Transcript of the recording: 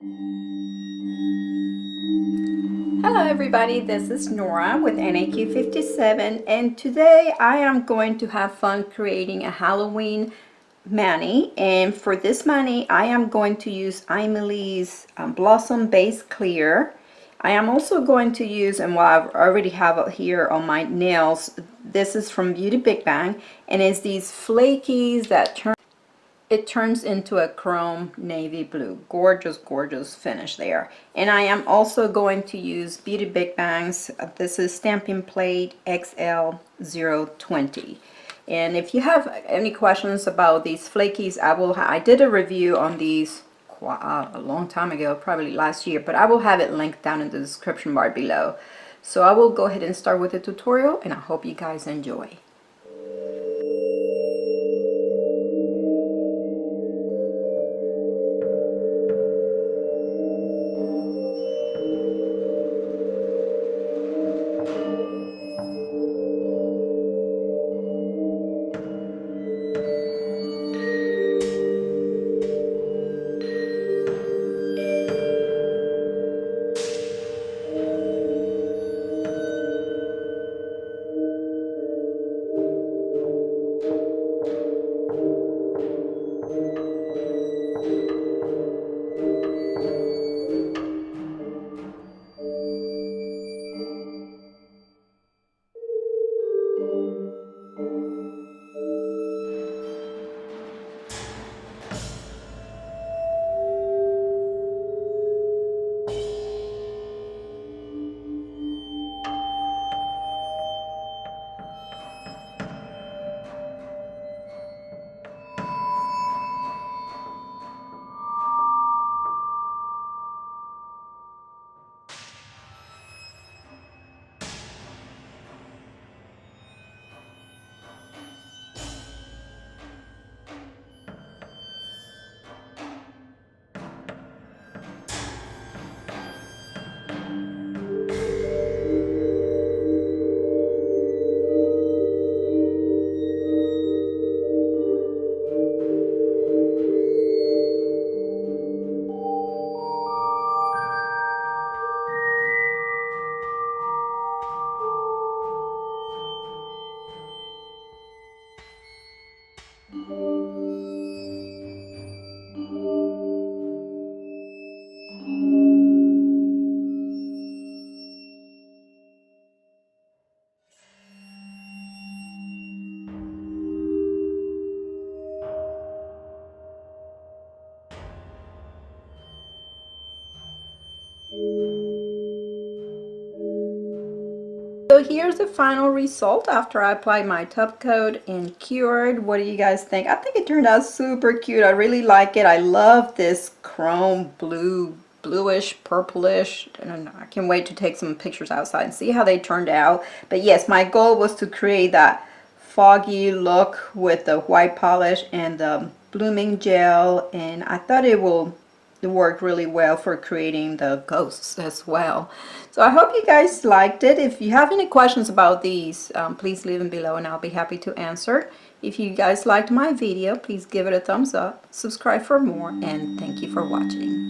Hello everybody, this is Nora with NAQ57, and today I am going to have fun creating a Halloween mani. And for this mani I am going to use Emily's Blossom Base Clear. I am also going to use, and what I already have it here on my nails, this is from Beauty Big Bang, and it's these flakies that turns into a chrome navy blue. Gorgeous, gorgeous finish there. And I am also going to use Beauty Big Bangs. This is Stampin' Plate XL020. And if you have any questions about these flakies, I did a review on these a long time ago, probably last year, but I will have it linked down in the description bar below. So I will go ahead and start with the tutorial, and I hope you guys enjoy. So here's the final result after I applied my top coat and cured. What do you guys think? I think it turned out super cute. I really like it. I love this chrome blue, bluish, purplish, and I can't wait to take some pictures outside and see how they turned out. But yes, my goal was to create that foggy look with the white polish and the blooming gel, and I thought it will work really well for creating the ghosts as well. So I hope you guys liked it. If you have any questions about these, please leave them below and I'll be happy to answer. If you guys liked my video, please give it a thumbs up, subscribe for more, and thank you for watching.